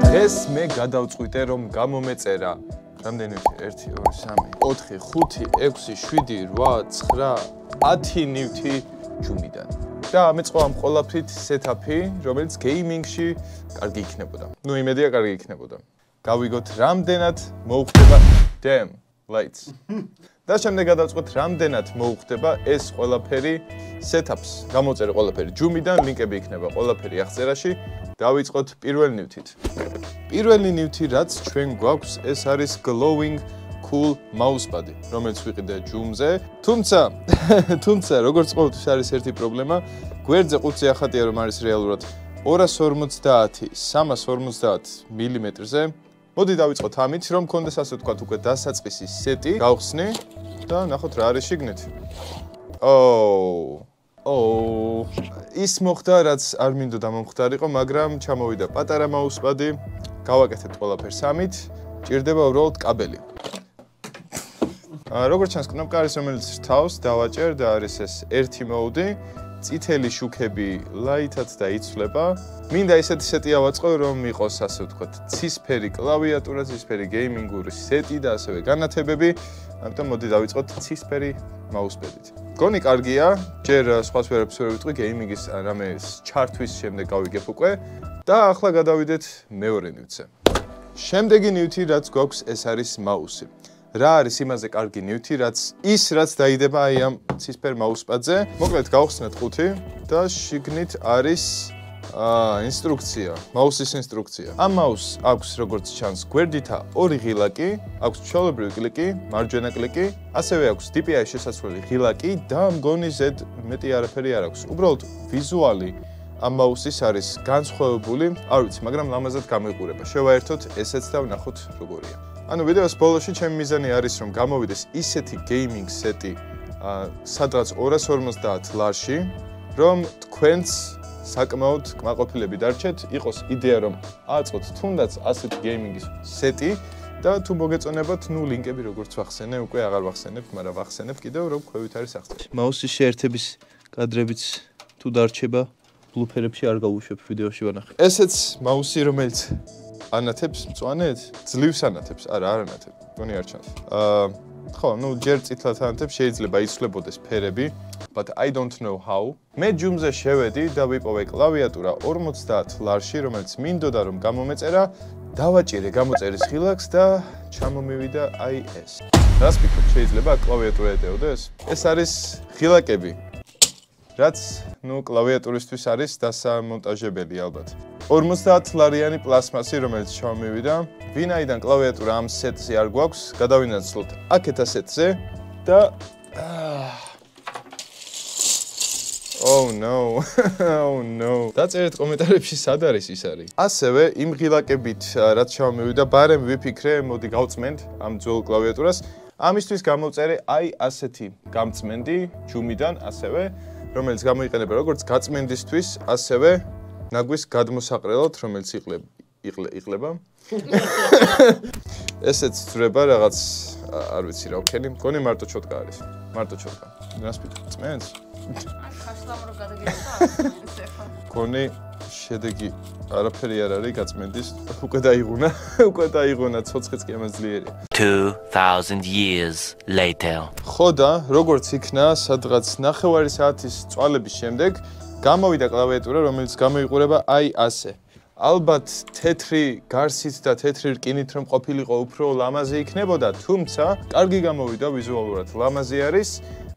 ეს მე გადავწყვიტე რომ გამომეწერა რამდენი 1 2 3 4 5 6 7 8 9 10 ნივთი ჯუმიდან და ამეწყო ამ ყოლაფრით სეტაპი რომელიც გეიმინგში კარგი იქნებოდა ნუ იმედია კარგი იქნებოდა გავიგოთ რამდენად მოუხდება damn lights და შემდეგ გადავწყვეტ რამდენად მოუხდება ეს ყველაფერი setups გამოწერე ყველაფერი ჯუმიდან ლინკები იქნება ყველაფერი აღწერაში დავიწყოთ პირველი ნივთით პირველი ნივთი რაც ჩვენ გვაქვს ეს არის glowing cool mousepad რომელიც ვიყიდე ჯუმზე თუმცა როგორც ყოველთვის არის ერთი პრობლემა გვერდზე 5 ახატია რომ არის რეალურად 250 350 მმ-ზე მოდი დავიწყოთ ამით რომ მქონდეს ასე ვთქვათ უკვე დასაწყისი სეტი გავხსნი და ნახოთ რა არის შიგნით ის მოხდა რაც არ მინდოდა მომხდარიყო მაგრამ ჩამოვიდა პატარა მაუსპადი გავაკეთეთ ყველაფერს ამით ჭირდება უბრალოდ კაბელი როგორც ჩანს კნოპკა არის რომელიც რთავს დავაჭერ და არის ეს ერთი მოუდი წითელი შუქები ლაითად დაიცვლება მინდა ისეთი სეტი ავაწყო რომ იყოს ასე ვთქვათ ცისფერი კლავიატურა ცისფერი გეიმინგური სეტი და ასევე განათებები ამიტომ მოდი დავიწყოთ ცისფერი მაუსპედით გონი კარგია ჯერ სხვა სფეროებს ვერ ვიტყვი გეიმინგის რამე ჩართვის შემდეგ გავიგებ უკვე და ახლა გადავიდეთ მეორე ნივთზე შემდეგი ნივთი რაც გვაქვს ეს არის მაუსი რა არის იმაზე კარგი ნივთი რაც დაიდება აი ამ ცისფერ მაუსპადზე მოკლედ გავხსნათ 5 და შიგნით არის ინსტრუქცია მაუსის ინსტრუქცია ამ მაუსს აქვს როგორც ჩანს გვერდითა 2 ღილაკი აქვს ჩვეულებრივი კლიკი მარჯვენა კლიკი ასევე აქვს DPI შესასვლელი ღილაკი და მგონი Z მეტი არაფერი არ აქვს უბრალოდ ვიზუალი ამ მაუსის არის განსხვავებული არ ვიცი მაგრამ ლამაზად გამიყურება შევაერთოთ ესეც და ვნახოთ როგორია ანუ ვიდეოს ბოლოში ჩემი მიზანი არის რომ გამოვიდეს ისეთი გეიმინგ სეტი სადღაც 250 ლარში რომ თქვენც საკმაოდ კმაყოფილები დარჩეთ იყოს იდეა რომ აწყოთ თუნდაც ასეთი გეიმინგის სეტი და თუ მოგეწონებათ ნუ ლინკები როგორც ვახსენე უკვე აღარ ვახსენებთ მაგრამ ვახსენებ კიდევ რომ ქვევით არის აღწერა მაუსის შეერთების კადრებიც თუ დარჩება ბლუფერებში არ გავუშვებ ვიდეოში ვანახე ესეც მაუსი რომელიც ანათებს მწვანედ ძლივს ანათებს არა არ ანათებს გონი არ ჩანს ხო ნუ ჯერ წითლად ანათებს შეიძლება იცვლებოდეს ფერები but I don't know how მე ჯუმზე შევედი და ვიპოვე კლავიატურა 50 ლარში რომელიც მინდოდა რომ გამომეწერა დავაჭირე გამოწერის ღილაკს და ჩამომივიდა აი ეს რას ვფიქრობ შეიძლება კლავიატურა ეტეოდეს ეს არის ღილაკები რაც ნუ კლავიატურისთვის არის დასამონტაჟებელი ალბათ 50 ლარიანი პლასმასი რომელიც ჩამოვიდა ვინაიდან კლავიატურა ამ სეტზე არ გვაქვს გადავინაცვლოთ აქეთ ასეთზე და Oh no დაწერეთ კომენტარებში სად არის ის არის ასევე იმ ღილაკებით რაც ჩამოვიდა ბარემ ვიფიქრე მოდი გავწმენთ ამ ძველ კლავიატურას ამისთვის გამოვწერე აი ასეთი გამწმენდი ჯუმიდან ასევე რომელიც გამოიყენება როგორც გაწმენდისთვის ასევე ნაგვის გადმოსაყრელად რომელიც იყლება ესეც ძრება რაღაც არ ვიცი რა ვქენი მგონი მარტო ჩოტკა არის მარტო ჩოტკა რას ვიტყვი წმენს ხაშლამრო გადაგიჭირდა გონი შედეგი არაფერი არ არის გაწმენდის უკვე დაიღუნა ცოცხლიც კი ამას ძლიერია 2000 years later ხო და როგორც იქნა სადღაც 9 საათის წვალების შემდეგ გამოვიდა კლავიატურა რომელიც გამოიყურება აი ასე ალბათ თეთრი გარსით და თეთრი რკინით რომ ყოფილიყო უფრო ლამაზი იქნებოდა თუმცა კარგი გამოვიდა ვიზუალურად ლამაზი არის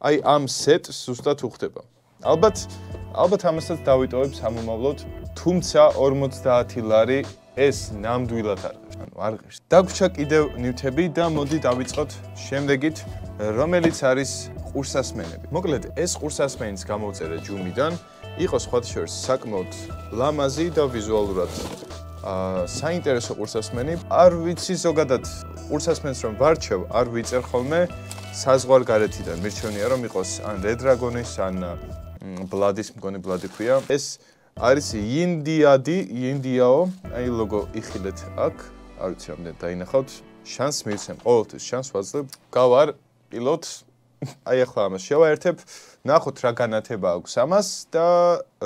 აი ამ სეტს ზუსტად უხდება ალბათ ამასაც დავიტოვებ სამომავლოდ თუმცა 50 ლარი ეს ნამდვილად არ ღირს დაგვრჩა კიდევ ნივთები და მოდი დავიწყოთ შემდეგით რომელიც არის ყურსასმენები მოკლედ ეს ყურსასმენიც გამოვწერე ჯუმიდან იყო სხვათა შორის საკმაოდ ლამაზი და ვიზუალურად საინტერესო ყურსასმენი არ ვიცი ზოგადად ყურსასმენს რომ ვარჩევ არ ვიწერ ხოლმე საზღვარგარეთიდან მირჩევნია რომ იყოს ან რედრაგონის ან ბლადის მგონი ბლადი ქვია ეს არის ინდიაო აი ლოგო იხილეთ აქ არ ვიცი რამდენი დაინახავთ შანს მივცემ ყოველთვის შანს ვაძლევ გავარ პილოტ აი ახლა ამას შევაერთებ ნახოთ რა განათება აქვს ამას და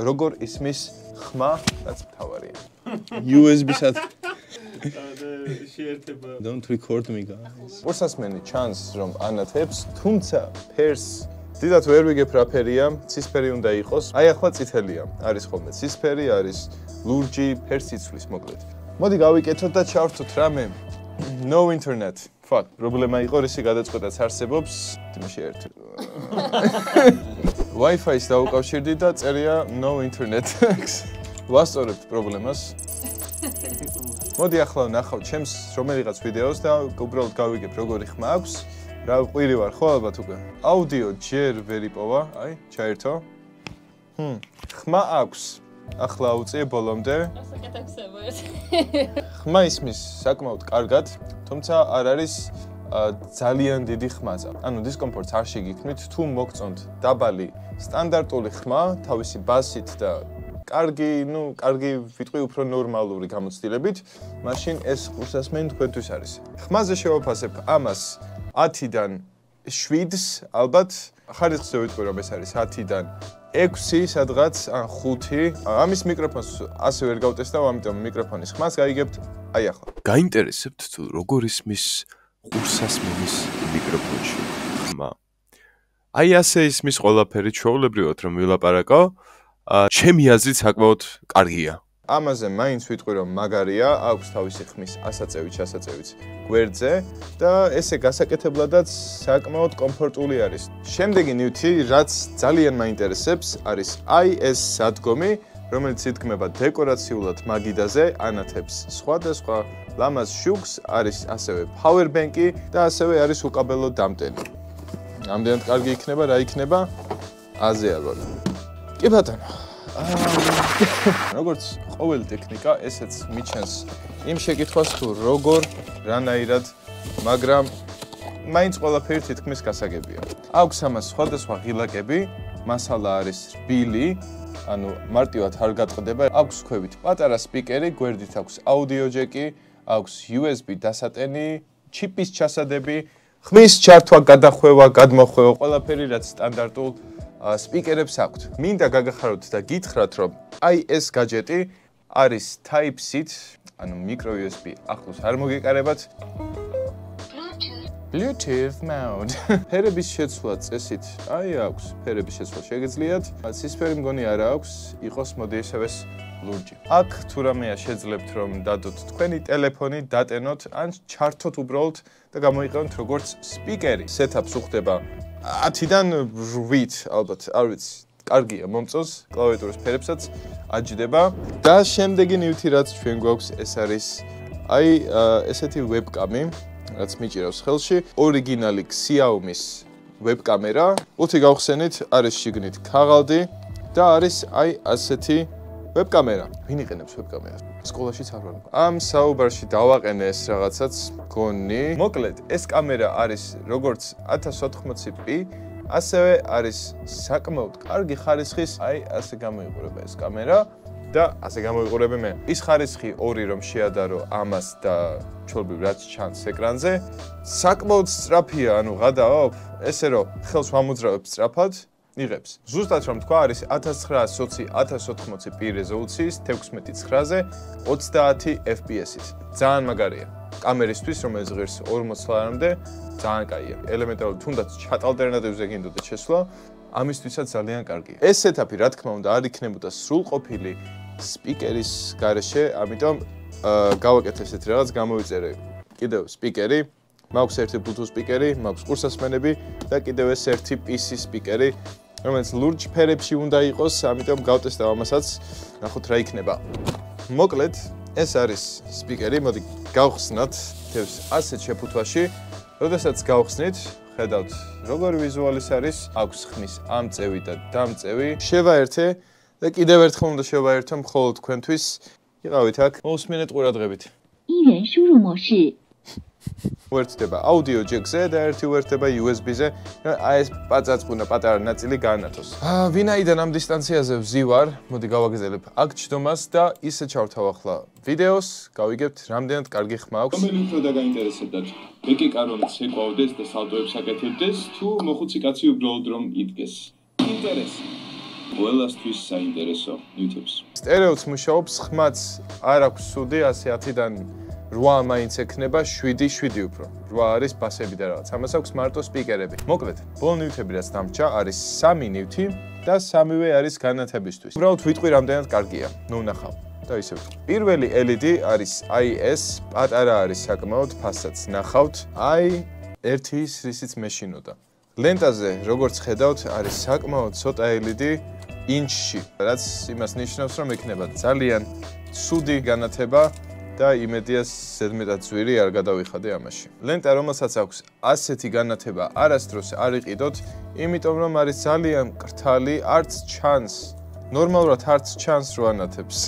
როგორ ისმის ხმა რაც მთავარია USB-სად Don't record me guys. Ურსასმენი ჩანს რომ ანათებს, თუმცა ფერს დიდად ვერ ვიგებ რა ფერია, ცისფერი უნდა იყოს. აი ახლა წითელია. არის ხოლმე ცისფერი, არის ლურჯი, ფერს იცვლის მოკლედ. მოდი გავიკეთოთ და ჩავრთოთ რამე. No internet. Fuck. პრობლემა იყო რისი გადაწყვეტაც არსებობს. თიმაში ერთი. Wi-Fi-ს დაუკავშირდი და წერია no internet. ვასწორებთ პრობლემას. მოდი ახლა ნახავთ ჩემს რომელიღაც ვიდეოს და უბრალოდ გავიგებ როგორი ხმა აქვს. რა ყვირი ვარ ხო ალბათ უკვე. აუდიო ჯერ ვერ იპოვა, აი, ჩაერთო. ხმა აქვს. ახლა აუწიე ბოლომდე. ასაკეთებსებო ერთ. ხმა ისმის საკმაოდ კარგად, თუმცა არ არის ძალიან დიდი ხმაზე. ანუ დისკომფორტს არ შეგიქმნით, თუ მოგწონთ დაბალი სტანდარტული ხმა, თავისი ბასით და კარგი ვიტყვი უფრო ნორმალური გამოცდილებით, მაშინ ეს ურსასმენი თქვენთვის არის. ხმაზე შევაფასებ ამას 10-დან 7-ს, ალბათ ხარისხზე ვიტყვი რომ ეს არის 10-დან 6 სადღაც ან 5. ამის მიკროფონს ასე ვერ გავტესტავ, ამიტომ მიკროფონის ხმას გაიგებთ აი ახლა. გაინტერესებთ თუ როგორ ისმის ურსასმენის მიკროფონში ხმა. აი ასე ისმის ყველაფერი ჩვეულებრივად რომ ვილაპარაკო, ჩემი აზრით საკმაოდ კარგია. ამაზე მაინც ვიტყვი რომ მაგარია, აქვს თავისი ხმის ასაწევი, ჩასაწევიც გვერდზე და ესე გასაკეთებლადაც საკმაოდ კომფორტული არის. შემდეგი ნივთი, რაც ძალიან მაინტერესებს, არის აი ეს სადგომი, რომელიც იდგმება დეკორაციულად მაგიდაზე, ანათებს სხვადასხვა ლამაზ შუქს, არის ასევე power bank-ი და ასევე არის უკაბელო დამტენი. ამდენად კარგი იქნება, რა იქნება? აზე ალბათ. კი ბატონო. როგორც ყოველი ტექნიკა, ესეც მიჩენს იმ შეკითხვას თუ როგორ, რანაირად, მაგრამ მაინც ყველაფერი თითქმის გასაგებია. აქვს ამას სხვადასხვა ღილაკები, მასალა არის რბილი, ანუ მარტივად არ გატყდება. აქვს ქვევით პატარა სპიკერი, გვერდით აქვს აუდიო ჯეკი, აქვს USB დასატენი, ჩიპის ჩასადები, ხმის ჩართვა, გადახვევა, გადმოხვევა, ყველაფერი რაც სტანდარტულ სპიკერებს აქვთ. მინდა გაგახაროთ და გითხრათ, რომ აი ეს გაჯეტი არის Type-C-ით, ანუ micro USB ახლოს არ მოგეკარებათ. Bluetooth mode. ფერების შეცვლა წესით. აი აქვს, ფერების შეცვლა შეგიძლიათ. ცისფერი მგონი არა აქვს, იყოს მოდი ესევეს ლურჯი. აქ თუ რამეა შეძლებთ რომ დადოთ თქვენი ტელეფონი, დატენოთ ან ჩართოთ უბრალოდ და გამოიყენოთ როგორც სპიკერი. Setup-ს უხდება 10-დან 8, ალბათ, არ ვიცი. კარგია, მომწონს, კლავიატურის ფერებსაც აჯდება და შემდეგი ნივთი რაც ჩვენ გვაქვს, ეს არის აი ესეთი ვებკამი, რაც მიჭირავს ხელში, ორიგინალი Xiaomi-ის ვებკამერა. უთი გავხსენით, არის შიგნით ქაღალდი და არის აი ასეთი ვებკამერა. ვინ იყენებს ვებკამერას? სკოლაშიც არ ვარ. ამ საუბარში დავაყენე ეს რაღაცაც გონი. მოკლედ, ეს კამერა არის როგორც 1080p, ასევე არის საკმაოდ კარგი ხარისხის, აი ასე გამოიყურება ეს კამერა და ასე გამოიყურებ მე. ის ხარისხი ორი რომ შეადარო ამას და ჩვეულებრივ რაც ჩანს ეკრანზე, საკმაოდ სწრაფია, ანუ გადააობ, ესე რომ ხელს ვამოძრავებ სწრაფად, იღებს. ზუსტად რომ თქვა, არის 1920-1080p რეზოლუციის 16:9-ზე 30 FPS-ით. ძალიან მაგარია. კამერისთვის, რომელიც ღირს 40-მდე, ძალიან კაია. ელემენტარული თუნდაც chat ალტერნატივზე გინდოდა შესვლა, ამისთვისაც ძალიან კარგია. ეს setup-ი, რა თქმა უნდა, არ იქნებოდა სრულყოფილი სპიკერის გარეშე, ამიტომ გავაკეთე ესეთი რაღაც, გამოვიწერე კიდევ სპიკერი, მაქვს ერთი Bluetooth სპიკერი, მაქვს ურსასმენები და კიდევ ეს ერთი PC სპიკერი, რომელიც ლურჯ ფერებში უნდა იყოს, ამიტომ გავტესტავ ამასაც, ნახოთ რა იქნება. მოკლედ, ეს არის სპიკერი, მოდი გავხსნათ თევს ასეთ შეფუთვაში. როდესაც გავხსნით, ხედავთ როგორი ვიზუალის არის, აქვს ხმის ამწევი და დამწევი. შევაერთე და კიდევ ერთხელ უნდა შევაერთო მხოლოდ თქვენთვის. იყავით აქ, მოусმინეთ ყურადღებით. უერთდება აუდიო ჯეკზე და ერთი უერთდება USB-ზე. აი ეს პაწაწყვნა პატარა ნაწილი გაანათოს. ვინაიდან ამ დისტანციაზე ვზივარ, მოდი გავაგრძელებ აქ ჩდომას და ისე ჩავთავ ახლა ვიდეოს, გავიგებთ რამდენად კარგი ხმა აქვს. რომელი უფრო დაგაინტერესებდათ? ეკი კარონიც ეკვავდეს და სალტოებს აკეთებდეს, თუ მოხუცი კაცი უბრალოდ რომ იდგეს. ინტერესი. ყველასთვის საინტერესო ნივთებს. სტერეოც მუშაობს, ხმაც არ აქვს სუდი, ასე 10-დან 8 მაინც ექნება 7 უფრო. 8 არის ბასები და რაღაც. ამას აქვს მარტო სპიკერები. მოკლედ, ბოლო ნივთები რაც დამჭა არის 3 ნივთი და 3-ვე არის განათებისთვის. უბრალოდ ვიტყვი რამდენად კარგია. ნუ ნახავ. და ისე ვიტყვი. პირველი LED არის IS, პატარა არის საკმაოდ, ფასადს ნახავთ. აი, ერთი ის რისიც მეშინოდა. ლენტაზე, როგორც ხედავთ, არის საკმაოდ ცოტა LED ინჩში, რაც იმას ნიშნავს, რომ ექნება ძალიან ცუდი განათება და იმედია ზედმეტად ძვირი არ გადავიხადე ამაში. ლენტა, რომელსაც აქვს ასეთი განათება, არასდროს არ იყიდოთ, იმიტომ რომ არის ძალიან კრთალი, არც ჩანს. ნორმალურად არც ჩანს რო ანათებს.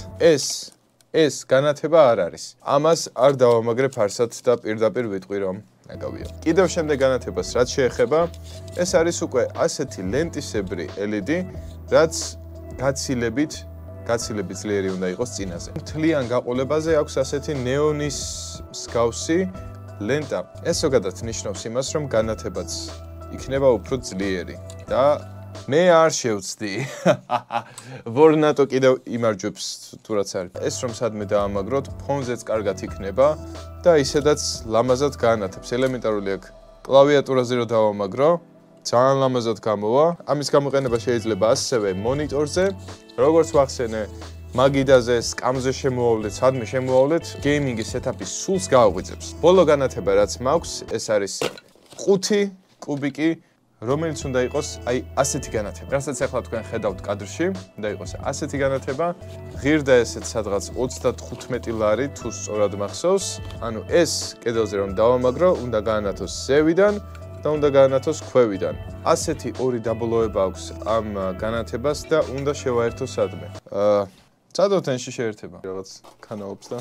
ეს განათება არ არის. ამას არ დავამაგრებ არსად და პირდაპირ ვიტყვი რომ ნაგავია. კიდევ შემდეგ განათებას რაც შეეხება, ეს არის უკვე ასეთი ლენტისებრი LED, რაც გაცილებით ძლიერი უნდა იყოს წინაზე. მთლიან გაყოლებაზე აქვს ასეთი ნეონის მსგავსი ლენტა. ეს ზოგადად ნიშნავს იმას, რომ განათებაც იქნება უფრო ძლიერი და მე არ შევცდი. ვორნატო კიდევ იმარჯვებს თუ რაც არის. ეს რომ სადმე დაამაგროთ, ფონზეც კარგად იქნება და ისედაც ლამაზად გაანათებს. ელემენტარული აქ კლავიატურაზე რო დავამაგრო, ძალიან ლამაზად გამოვა. ამის გამოყენება შეიძლება ასევე მონიტორზე, როგორც ვახსენე, მაგიდაზე, სკამზე შემოავლეთ, სადმე შემოავლეთ, გეიმინგის სეტაპის სულს გააღვიძებს. ბოლო განათება რაც მაქვს, ეს არის 5 კუბიკი, რომელიც უნდა იყოს აი ასეთი განათება. რასაც ახლა თქვენ ხედავთ კადრში, უნდა იყოს ასეთი განათება. ღირდა ესეც სადღაც 35 ლარი თუ სწორად მახსოვს. ანუ ეს კედელზე რომ დავამაგრო, უნდა გაანათოს ზევიდან და უნდა გაანათოს ქვევიდან. ასეთი ორი დაბოლოება აქვს ამ განათებას და უნდა შევაერთო სადმე. წადოთ დენში შეერთება. რაღაც ქანაობს და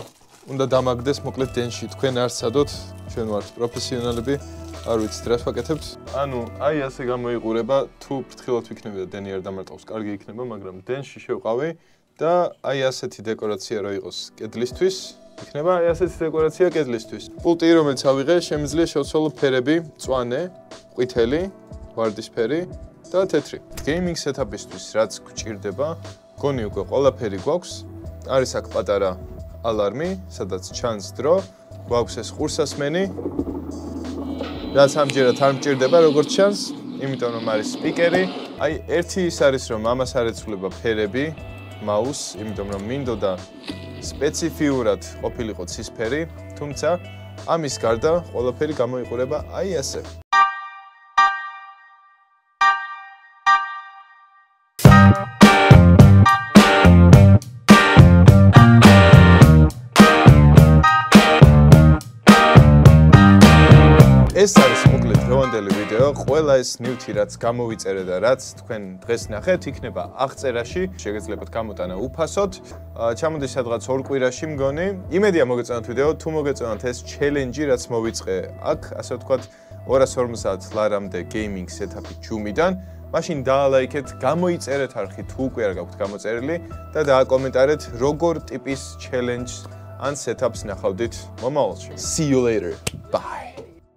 უნდა დამაგდეს მოკლედ დენში. თქვენ არ წადოთ, ჩვენ ვართ პროფესიონალები. არ ვიცით რას ვაკეთებთ. ანუ აი ასე გამოიყურება, თუ ფრთხილად ვიქნები და დენი არ დამარტყავს, კარგი იქნება, მაგრამ დენში შევყავი და აი ასეთი დეკორაცია რო იყოს კედლისთვის, იქნება აი ასეთი დეკორაცია კედლისთვის. პულტი რომელიც ავიღე, შემიძლია შევცვალო ფერები, მწვანე, ყვითელი, ვარდისფერი და თეთრი. გეიმინგ სეტაპისთვის რაც გვჭირდება, გონი უკვე ყველაფერი გვაქვს. არის აქ პატარა ალარმი, სადაც ჩანს დრო, გვაქვს ეს ყურსასმენი. რაც ამჯერად არ მჭირდება როგორც ჩანს, იმიტომ რომ არის სპიკერი. აი ერთი ის არის რომ ამას არ ეცვლება ფერები, მაუს, იმიტომ რომ მინდოდა სპეციფიურად ყოფილიყო ცისფერი, თუმცა ამის გარდა ყველაფერი გამოიყურება აი ასე. ეს არის მოკლედ დღევანდელი ვიდეო. ყველა ეს ნივთი რაც გამოვიწერე და რაც თქვენ დღეს ნახეთ, იქნება აღწერაში. შეგეძლებათ გამოტანა უფასოდ. ჩამოდის სადღაც 2 კვირაში მგონი. იმედია მოგეწონათ ვიდეო. თუ მოგეწონათ ეს ჩელენჯი რაც მოვიწყე აქ, ასე ვთქვათ 250 ლარამდე გეიმინგ სეტაპი ჯუმიდან, მაშინ დაალაიქეთ, გამოიწერეთ არხი თუ უკვე არ გაქვთ გამოწერილი და დააკომენტარეთ როგორ ტიპის ჩელენჯს ან სეტაპს ნახავდით მომავალში. See you later. Bye.